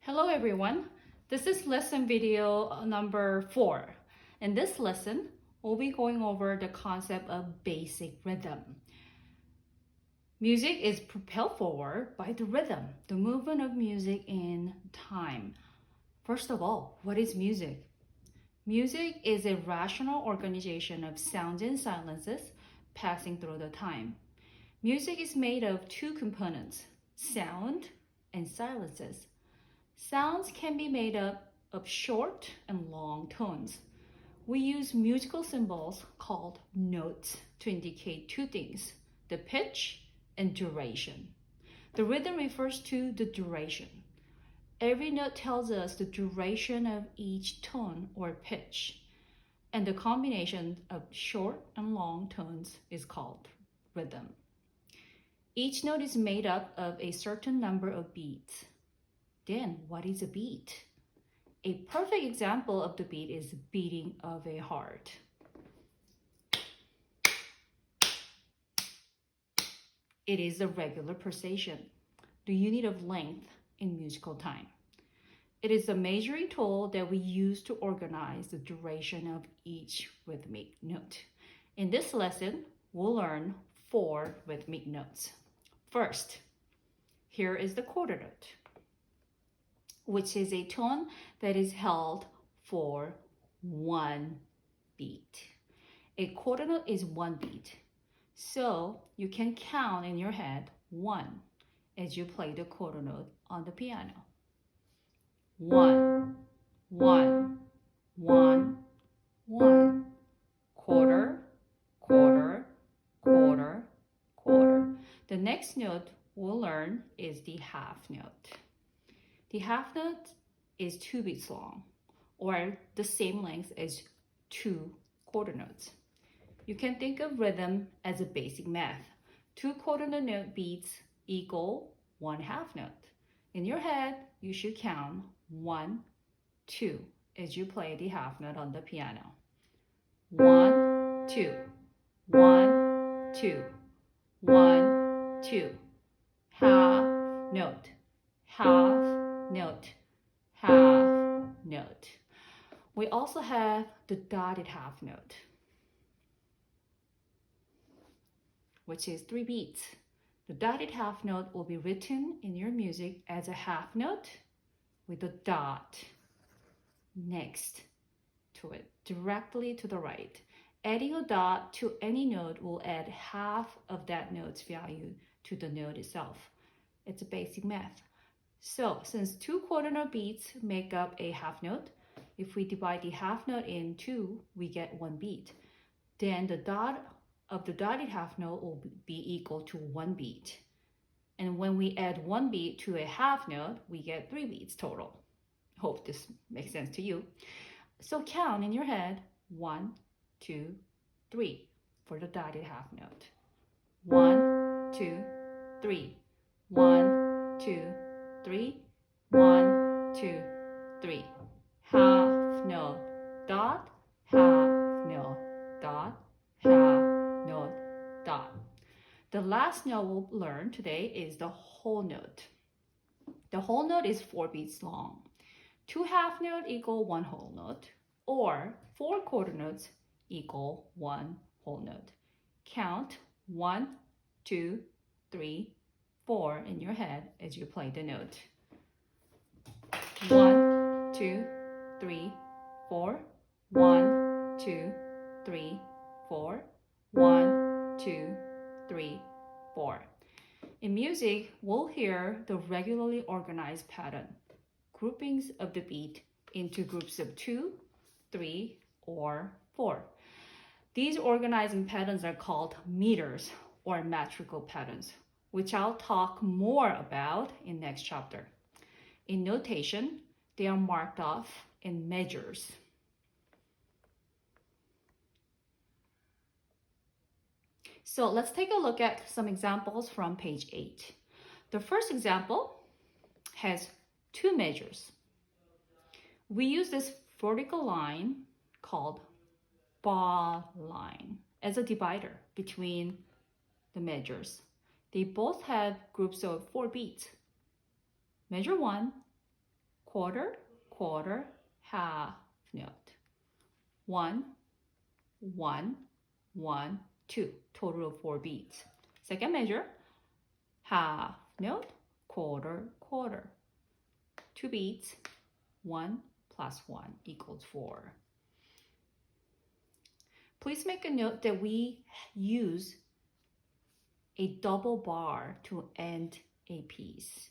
Hello everyone, this is lesson video number 4. In this lesson, we'll be going over the concept of basic rhythm. Music is propelled forward by the rhythm, the movement of music in time. First of all, what is music? Music is a rational organization of sounds and silences passing through the time. Music is made of two components, sound and silences. Sounds can be made up of short and long tones. We use musical symbols called notes to indicate two things, the pitch and duration. The rhythm refers to the duration. Every note tells us the duration of each tone or pitch, and the combination of short and long tones is called rhythm. Each note is made up of a certain number of beats. Then, what is a beat? A perfect example of the beat is the beating of a heart. It is the regular pulsation, the unit of length in musical time. It is a measuring tool that we use to organize the duration of each rhythmic note. In this lesson, we'll learn 4 rhythmic notes. First, here is the quarter note, which is a tone that is held for 1 beat. A quarter note is 1 beat. So you can count in your head 1 as you play the quarter note on the piano. 1, 1, 1, 1. Quarter, quarter, quarter, quarter. The next note we'll learn is the half note. The half note is 2 beats long, or the same length as 2 quarter notes. You can think of rhythm as a basic math. 2 quarter note beats equal 1 half note. In your head, you should count 1, 2 as you play the half note on the piano. 1, 2, 1, 2, 1, 2. Half note, half note, half note. We also have the dotted half note, which is 3 beats. The dotted half note will be written in your music as a half note with a dot next to it, directly to the right. Adding a dot to any note will add half of that note's value to the note itself. It's a basic math. So, since 2 quarter note beats make up a half note, if we divide the half note in 2, we get 1 beat. Then the dot of the dotted half note will be equal to 1 beat. And when we add 1 beat to a half note, we get 3 beats total. Hope this makes sense to you. So count in your head 1, 2, 3 for the dotted half note. 1, 2, 3. 1, 2, 3. 1, 2, 3. Half note, dot, half note, dot, half note, dot. The last note we'll learn today is the whole note. The whole note is 4 beats long. 2 half notes equal 1 whole note, or 4 quarter notes equal 1 whole note. Count 1, 2, 3, 4 in your head as you play the note. 1, 2, 3, 4. 1, 2, 3, 4. 1, 2, 3, 4. In music, we'll hear the regularly organized pattern, groupings of the beat into groups of 2, 3, or 4. These organizing patterns are called meters or metrical patterns, which I'll talk more about in next chapter. In notation, they are marked off in measures. So let's take a look at some examples from page 8. The first example has 2 measures. We use this vertical line called bar line as a divider between the measures. They both have groups of 4 beats. Measure 1, quarter, quarter, half note. 1, 1, 1, 2. Total of 4 beats. Second measure, half note, quarter, quarter. 2 beats, 1 plus 1 equals 4. Please make a note that we use a double bar to end a piece.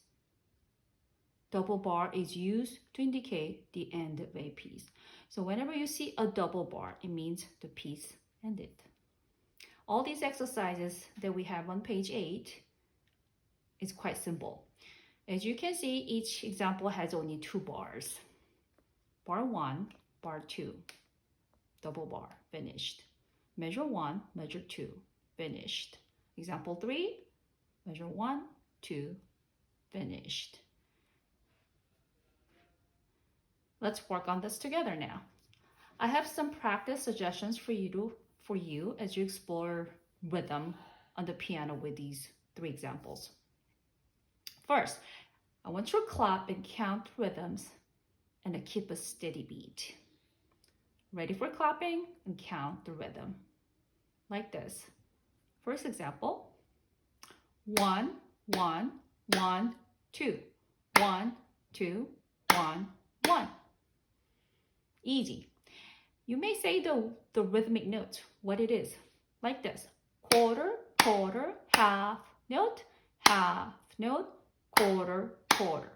Double bar is used to indicate the end of a piece. So whenever you see a double bar, it means the piece ended. All these exercises that we have on page 8 is quite simple. As you can see, each example has only 2 bars. Bar 1, bar 2, double bar, finished. Measure 1, measure 2, finished. Example 3, measure 1, 2, finished. Let's work on this together now. I have some practice suggestions for you as you explore rhythm on the piano with these 3 examples. First, I want you to clap and count rhythms and keep a steady beat. Ready for clapping and count the rhythm. Like this. First example, 1, 1, 1, 2, 1, 2, 1, 1. Easy. You may say the rhythmic note, what it is, like this. Quarter, quarter, half note, quarter, quarter.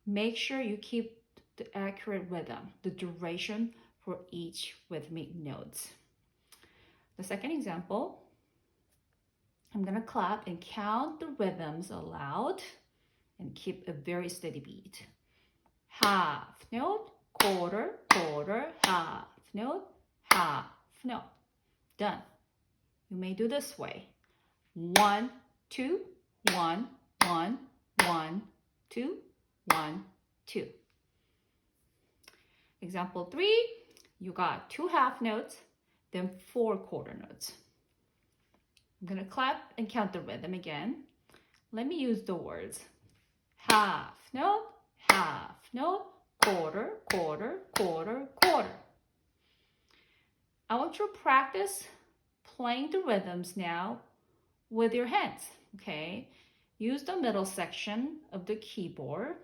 Make sure you keep the accurate rhythm, the duration for each rhythmic note. The second example, I'm going to clap and count the rhythms aloud and keep a very steady beat. Half note, quarter, quarter, half note, half note. Done. You may do this way. 1, 2, 1, 1, 1, 2, 1, 2. Example 3, you got 2 half notes, then 4 quarter notes. I'm going to clap and count the rhythm again. Let me use the words. Half note, quarter, quarter, quarter, quarter. I want you to practice playing the rhythms now with your hands, okay? Use the middle section of the keyboard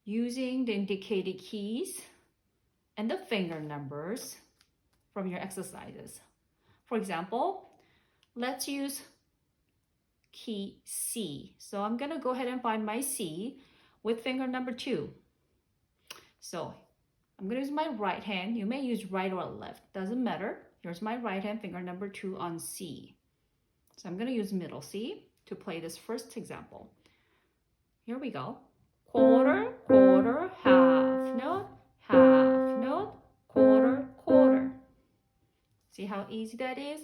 using the indicated keys and the finger numbers from your exercises. For example, let's use key C. So I'm going to go ahead and find my C with finger number 2. So I'm going to use my right hand. You may use right or left. Doesn't matter. Here's my right hand, finger number 2 on C. So I'm going to use middle C to play this first example. Here we go. Quarter, quarter, half note, quarter, quarter. See how easy that is?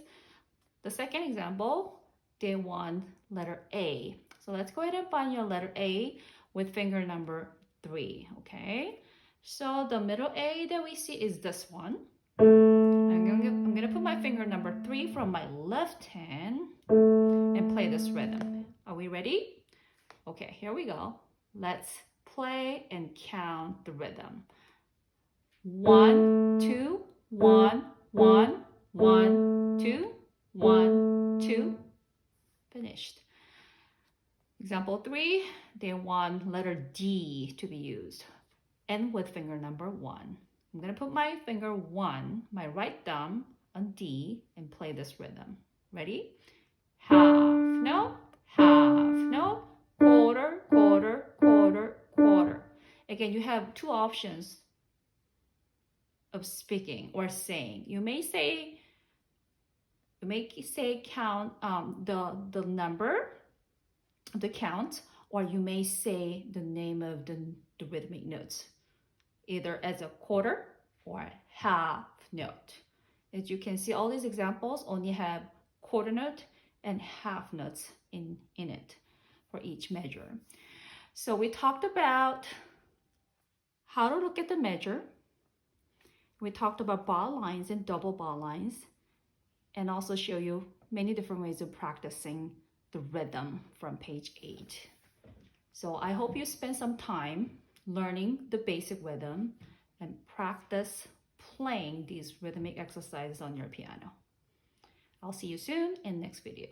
The second example, they want letter A. So let's go ahead and find your letter A with finger number 3, okay? So the middle A that we see is this one. I'm gonna put my finger number 3 from my left hand and play this rhythm. Are we ready? Okay, here we go. Let's play and count the rhythm. 1, 2, 1, 1, 1, 2, 1, 2. Finished. Example 3, they want letter D to be used. And with finger number 1. I'm going to put my finger 1, my right thumb on D and play this rhythm. Ready? Half note, quarter, quarter, quarter, quarter. Again, you have 2 options of speaking or saying. You may say count the number, the count, or you may say the name of the rhythmic notes, either as a quarter or half note. As you can see, all these examples only have quarter note and half notes in it for each measure. So we talked about how to look at the measure. We talked about bar lines and double bar lines, and also show you many different ways of practicing the rhythm from page 8. So I hope you spend some time learning the basic rhythm and practice playing these rhythmic exercises on your piano. I'll see you soon in next video.